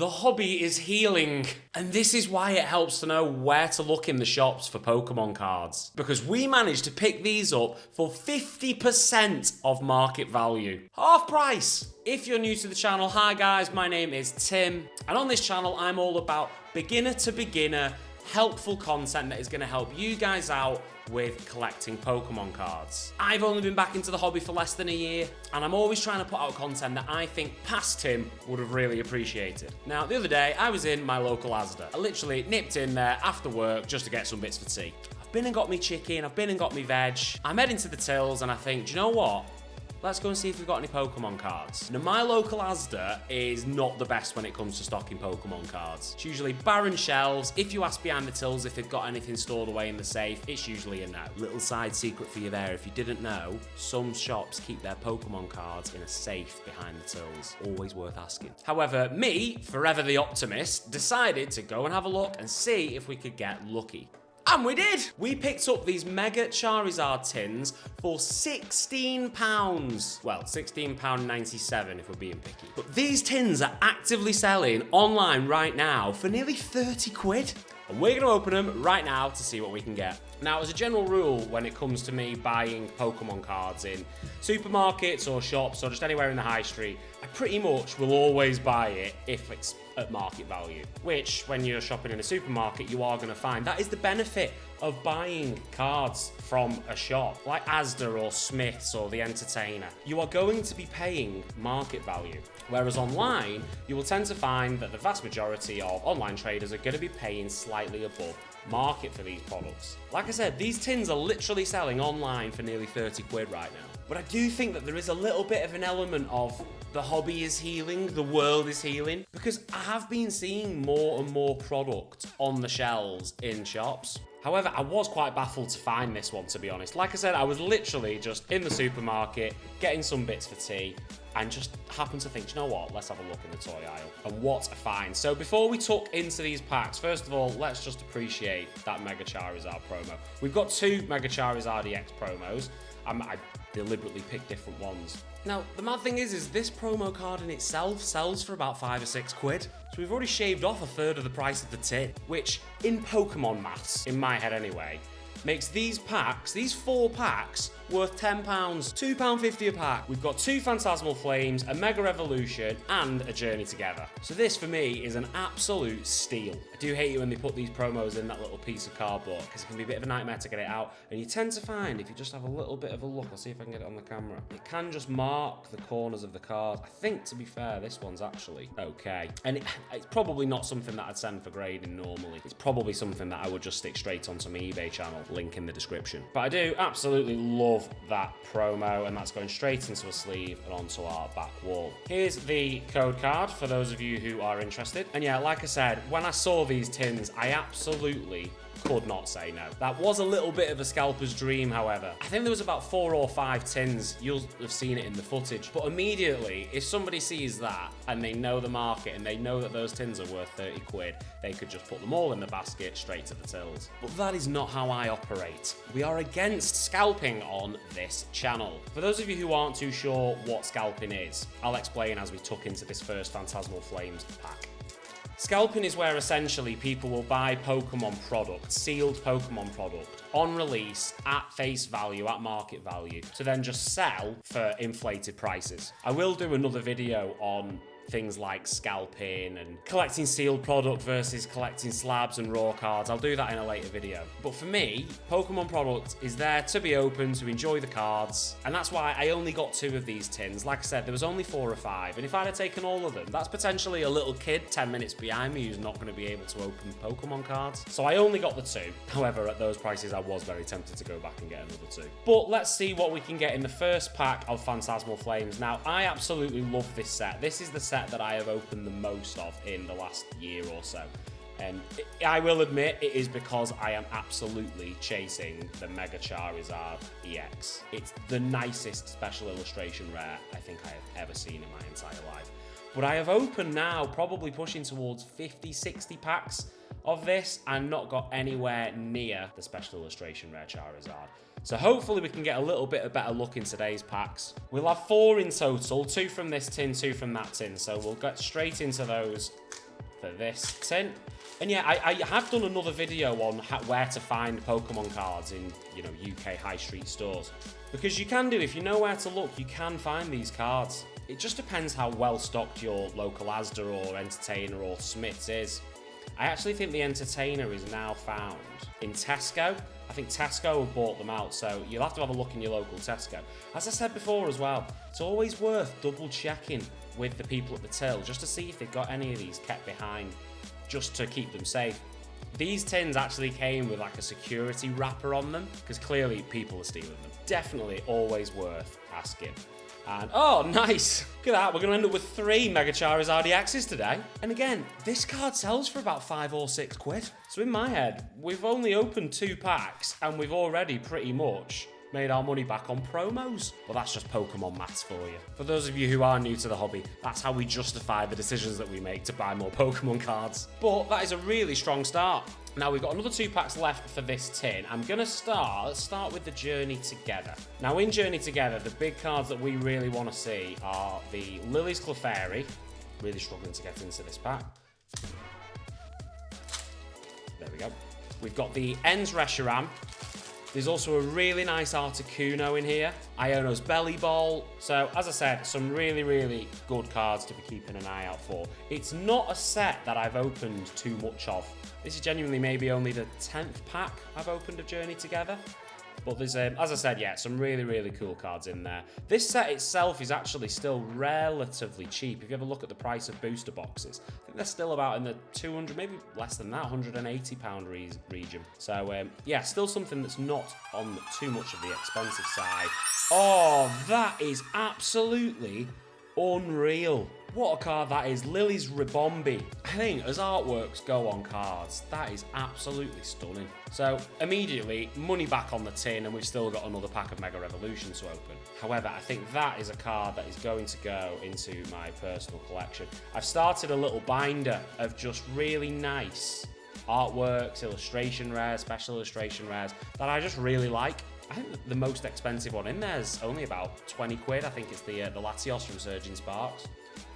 The hobby is healing, and this is why it helps to know where to look in the shops for Pokemon cards. Because we managed to pick these up for 50% of market value. Half price! If you're new to the channel, hi guys, my name is Tim, and on this channel I'm all about beginner to beginner, helpful content that is going to help you guys out with collecting Pokemon cards. I've only been back into the hobby for less than a year, and I'm always trying to put out content that I think past Tim would have really appreciated. Now, the other day, I was in my local ASDA. I literally nipped in there after work just to get some bits for tea. I've been and got me chicken, I've been and got me veg. I'm heading to the tills, and I think, do you know what? Let's go and see if we've got any Pokemon cards. Now, my local ASDA is not the best when it comes to stocking Pokemon cards. It's usually barren shelves. If you ask behind the tills if they've got anything stored away in the safe, it's usually a no. Little side secret for you there, if you didn't know, some shops keep their Pokemon cards in a safe behind the tills. Always worth asking. However, me, forever the optimist, decided to go and have a look and see if we could get lucky. And we did! We picked up these Mega Charizard tins for £16. Well, £16.97 if we're being picky. But these tins are actively selling online right now for nearly 30 quid. And we're going to open them right now to see what we can get. Now, as a general rule, when it comes to me buying Pokemon cards in supermarkets or shops or just anywhere in the high street, I pretty much will always buy it if it's at market value. Which, when you're shopping in a supermarket, you are going to find that is the benefit of buying cards from a shop like ASDA or Smith's or The Entertainer. You are going to be paying market value. Whereas online, you will tend to find that the vast majority of online traders are going to be paying slightly above market for these products. Like I said, these tins are literally selling online for nearly 30 quid right now. But I do think that there is a little bit of an element of the hobby is healing, the world is healing, because I have been seeing more and more product on the shelves in shops. However, I was quite baffled to find this one, to be honest. Like I said, I was literally just in the supermarket, getting some bits for tea, and just happened to think, you know what, let's have a look in the toy aisle. And what a find. So before we tuck into these packs, first of all, let's just appreciate that Mega Charizard promo. We've got two Mega Charizard EX promos. I deliberately picked different ones. Now, the mad thing is this promo card in itself sells for about 5 or 6 quid. So we've already shaved off a third of the price of the tin, which in Pokemon maths, in my head anyway, makes these packs, these 4 packs, worth £10, £2.50 a pack. We've got 2 Phantasmal Flames, a Mega Evolution, and a Journey Together. So this, for me, is an absolute steal. I do hate it when they put these promos in that little piece of cardboard, because it can be a bit of a nightmare to get it out. And you tend to find, if you just have a little bit of a look, I'll see if I can get it on the camera, it can just mark the corners of the card. I think, to be fair, this one's actually okay. And it's probably not something that I'd send for grading normally. It's probably something that I would just stick straight onto my eBay channel, link in the description. But I do absolutely love that promo, and that's going straight into a sleeve and onto our back wall. Here's the code card for those of you who are interested. And yeah, like I said, when I saw these tins, I absolutely could not say no. That was a little bit of a scalper's dream, however. I think there was about 4 or 5 tins. You'll have seen it in the footage. But immediately, if somebody sees that and they know the market and they know that those tins are worth 30 quid, they could just put them all in the basket straight to the tills. But that is not how I operate. We are against scalping on this channel. For those of you who aren't too sure what scalping is, I'll explain as we tuck into this first Phantasmal Flames pack. Scalping is where essentially people will buy Pokemon product, sealed Pokemon product, on release, at face value, at market value, to then just sell for inflated prices. I will do another video on things like scalping and collecting sealed product versus collecting slabs and raw cards. I'll do that in a later video. But for me, Pokemon product is there to be open, to enjoy the cards, and that's why I only got 2 of these tins. Like I said, there was only 4 or 5, and if I'd have taken all of them, that's potentially a little kid 10 minutes behind me who's not going to be able to open Pokemon cards. So I only got the 2. However, at those prices, I was very tempted to go back and get another 2. But let's see what we can get in the first pack of Phantasmal Flames. Now, I absolutely love this set. This is the set that I have opened the most of in the last year or so. And I will admit, it is because I am absolutely chasing the Mega Charizard EX. It's the nicest special illustration rare I think I have ever seen in my entire life. But I have opened now probably pushing towards 50, 60 packs of this and not got anywhere near the special illustration rare Charizard. So hopefully we can get a little bit of better luck in today's packs. We'll have 4 in total, 2 from this tin, 2 from that tin. So we'll get straight into those for this tin. And yeah, I have done another video on where to find Pokemon cards in, you know, UK high street stores. Because you can do, if you know where to look, you can find these cards. It just depends how well stocked your local ASDA or Entertainer or Smith's is. I actually think the Entertainer is now found in Tesco. I think Tesco have bought them out, so you'll have to have a look in your local Tesco. As I said before as well, it's always worth double checking with the people at the till just to see if they've got any of these kept behind, just to keep them safe. These tins actually came with like a security wrapper on them, because clearly people are stealing them. Definitely always worth asking. And oh, nice! Look at that, we're going to end up with 3 Mega Charizard EXs today. And again, this card sells for about 5 or 6 quid. So in my head, we've only opened 2 packs and we've already pretty much made our money back on promos. Well, that's just Pokemon maths for you. For those of you who are new to the hobby, that's how we justify the decisions that we make to buy more Pokemon cards. But that is a really strong start. Now, we've got another 2 packs left for this tin. Let's start with the Journey Together. Now, in Journey Together, the big cards that we really want to see are the Lily's Clefairy. Really struggling to get into this pack. There we go. We've got the Ens Reshiram. There's also a really nice Articuno in here. Iono's Belly Bowl. So, as I said, some really, really good cards to be keeping an eye out for. It's not a set that I've opened too much of. This is genuinely maybe only the 10th pack I've opened of Journey Together. But there's, as I said, yeah, some really, really cool cards in there. This set itself is actually still relatively cheap. If you ever look at the price of booster boxes, I think they're still about in the 200, maybe less than that, £180 region. So, yeah, still something that's not on too much of the expensive side. Oh, that is absolutely unreal. What a card that is. Lily's Ribombee. I think as artworks go on cards, that is absolutely stunning. So immediately, money back on the tin, and we've still got another pack of Mega Revolution to open. However, I think that is a card that is going to go into my personal collection. I've started a little binder of just really nice artworks, illustration rares, special illustration rares that I just really like. I think the most expensive one in there is only about 20 quid. I think it's the Latios from Surging Sparks.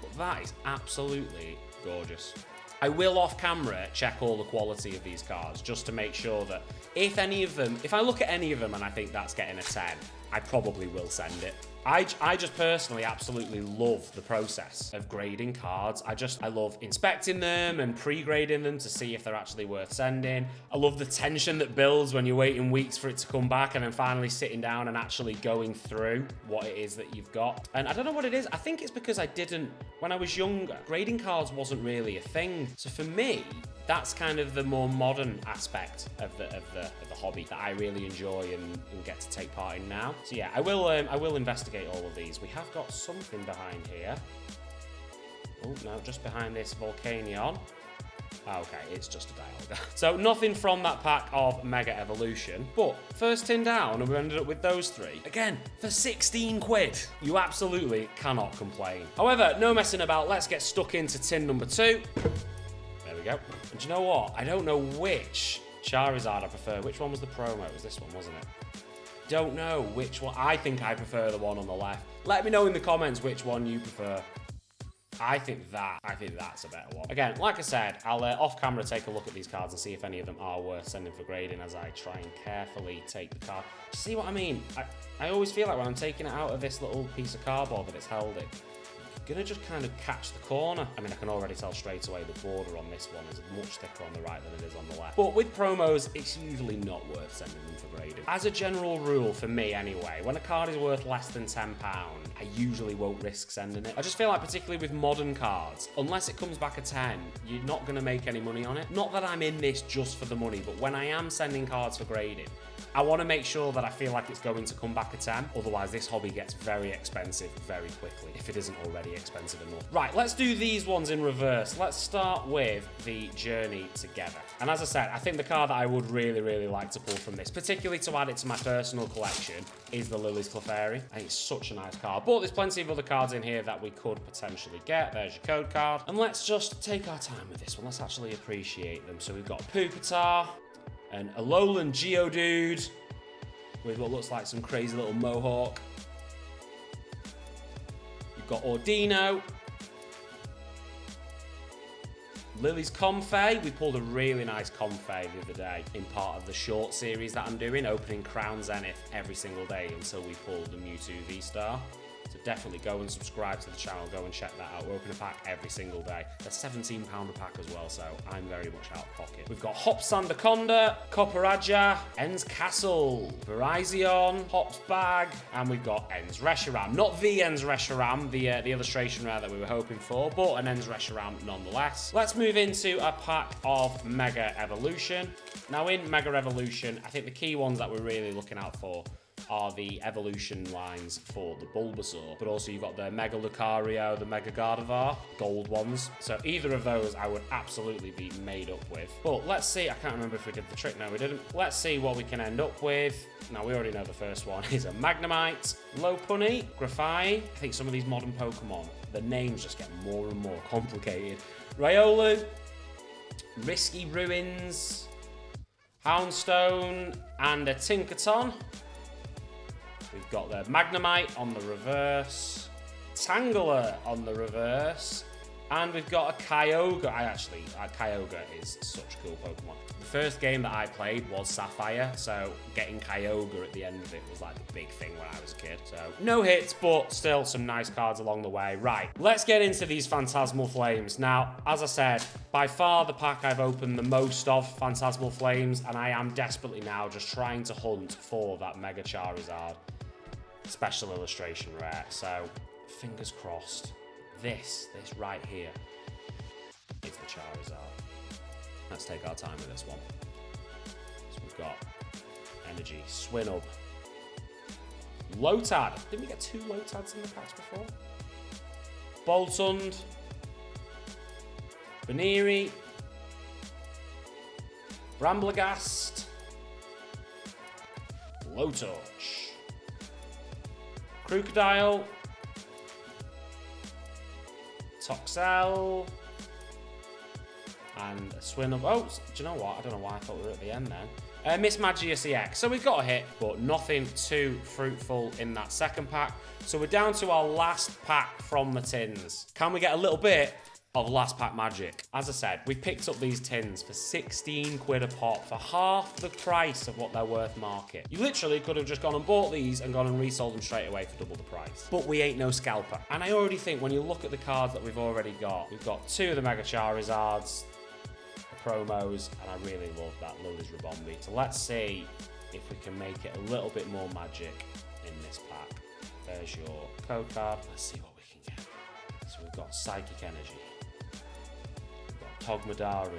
But that is absolutely gorgeous. I will off camera check all the quality of these cards just to make sure that if I look at any of them and I think that's getting a 10, I probably will send it. I just personally absolutely love the process of grading cards. I love inspecting them and pre-grading them to see if they're actually worth sending. I love the tension that builds when you're waiting weeks for it to come back and then finally sitting down and actually going through what it is that you've got. And I don't know what it is. I think it's because when I was younger, grading cards wasn't really a thing. So for me, that's kind of the more modern aspect of the hobby that I really enjoy and get to take part in now. So yeah, I will investigate all of these. We have got something behind here. Oh no, just behind this Volcanion. Okay, it's just a Dialga. So nothing from that pack of Mega Evolution, but first tin down and we ended up with those 3. Again, for 16 quid. You absolutely cannot complain. However, no messing about, let's get stuck into tin number 2. There we go. And do you know what? I don't know which Charizard I prefer. Which one was the promo? It was this one, wasn't it? Don't know which one. I think I prefer the one on the left. Let me know in the comments which one you prefer. I think that's a better one. Again, like I said, I'll off camera take a look at these cards and see if any of them are worth sending for grading as I try and carefully take the card. See what I mean? I always feel like when I'm taking it out of this little piece of cardboard that it's held in, gonna just kind of catch the corner. I mean, I can already tell straight away the border on this one is much thicker on the right than it is on the left. But with promos, it's usually not worth sending them for grading. As a general rule, for me anyway, when a card is worth less than £10, I usually won't risk sending it. I just feel like, particularly with modern cards, unless it comes back a 10, you're not gonna make any money on it. Not that I'm in this just for the money, but when I am sending cards for grading, I want to make sure that I feel like it's going to come back a 10. Otherwise, this hobby gets very expensive very quickly, if it isn't already expensive enough. Right, let's do these ones in reverse. Let's start with the Journey Together. And as I said, I think the card that I would really, really like to pull from this, particularly to add it to my personal collection, is the Lily's Clefairy. I think it's such a nice card. But there's plenty of other cards in here that we could potentially get. There's your code card. And let's just take our time with this one. Let's actually appreciate them. So we've got Pupitar, and a Alolan Geodude with what looks like some crazy little mohawk. You've got Ordino. Lily's Comfey. We pulled a really nice Comfey the other day in part of the short series that I'm doing, opening Crown Zenith every single day until we pulled the Mewtwo V-Star. So definitely go and subscribe to the channel, go and check that out. We open a pack every single day. They're £17 a pack as well, so I'm very much out of pocket. We've got Hops Sandaconda, Copperaja, Ens Castle, Virizion, Hops Bag, and we've got Ens Reshiram. Not the Ens Reshiram, the illustration rare that we were hoping for, but an Ens Reshiram nonetheless. Let's move into a pack of Mega Evolution. Now in Mega Evolution, I think the key ones that we're really looking out for are the evolution lines for the Bulbasaur, but also you've got the Mega Lucario, the Mega Gardevoir, gold ones. So either of those I would absolutely be made up with. But let's see, I can't remember if we did the trick. No, we didn't. Let's see what we can end up with. Now, we already know the first one is a Magnemite, Lopunny, Grafai. I think some of these modern Pokemon, the names just get more and more complicated. Riolu, Risky Ruins, Houndstone, and a Tinkaton. We've got the Magnemite on the reverse, Tangela on the reverse, and we've got a Kyogre. Kyogre is such a cool Pokemon. The first game that I played was Sapphire, so getting Kyogre at the end of it was like the big thing when I was a kid. So no hits, but still some nice cards along the way. Right, let's get into these Phantasmal Flames. Now, as I said, by far the pack I've opened the most of Phantasmal Flames, and I am desperately now just trying to hunt for that Mega Charizard special illustration rare. So fingers crossed, this right here is the Charizard. Let's take our time with this one. So we've got Energy, Swinub, Lotad. Didn't we get 2 Lotads in the packs before? Boltund, Baneri, Bramblegast, Blowtorch, Crocodile, Toxel, and a Swinub. Oh, do you know what? I don't know why I thought we were at the end then. Miss Magius EX. So we've got a hit, but nothing too fruitful in that second pack. So we're down to our last pack from the tins. Can we get a little bit of last pack magic? As I said, we picked up these tins for 16 quid a pop, for half the price of what they're worth market. You literally could have just gone and bought these and gone and resold them straight away for double the price. But we ain't no scalper. And I already think when you look at the cards that we've already got, we've got 2 of the Mega Charizards, the promos, and I really love that Lily's Rabombi. So let's see if we can make it a little bit more magic in this pack. There's your code card. Let's see what we can get. So we've got Psychic Energy. Togedemaru.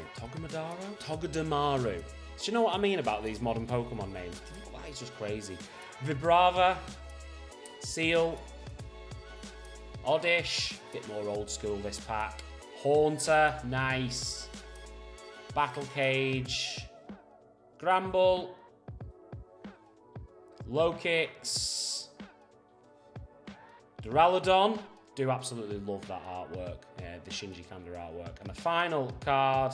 Do you know what I mean about these modern Pokemon names? That is just crazy. Vibrava, Seal, Oddish, bit more old school this pack. Haunter, nice. Battle Cage, Gramble, Lokix, Duraludon. Do absolutely love that artwork, the Shinji Kanda artwork. And the final card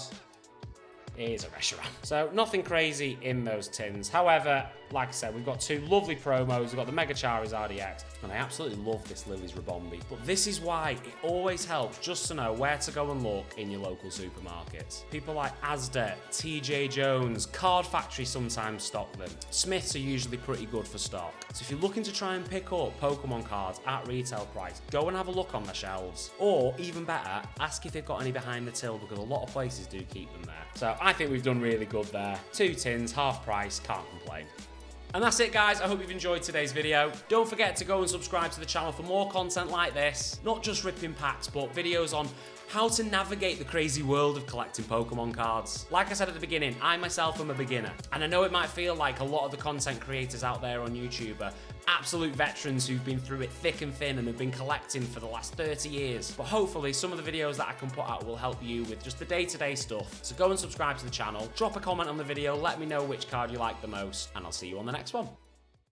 is a Reshiram. So nothing crazy in those tins. However, like I said, we've got 2 lovely promos. We've got the Mega Charizard EX, and I absolutely love this Lily's Rabombi. But this is why it always helps just to know where to go and look in your local supermarkets. People like ASDA, TJ Jones, Card Factory sometimes stock them. Smiths are usually pretty good for stock. So if you're looking to try and pick up Pokemon cards at retail price, go and have a look on their shelves. Or even better, ask if they've got any behind the till, because a lot of places do keep them there. So I think we've done really good there. 2 tins, half price, can't complain. And that's it, guys. I hope you've enjoyed today's video. Don't forget to go and subscribe to the channel for more content like this. Not just ripping packs, but videos on how to navigate the crazy world of collecting Pokemon cards. Like I said at the beginning, I myself am a beginner. And I know it might feel like a lot of the content creators out there on YouTube are absolute veterans who've been through it thick and thin and have been collecting for the last 30 years. But hopefully some of the videos that I can put out will help you with just the day-to-day stuff. So go and subscribe to the channel, drop a comment on the video, let me know which card you like the most, and I'll see you on the next one.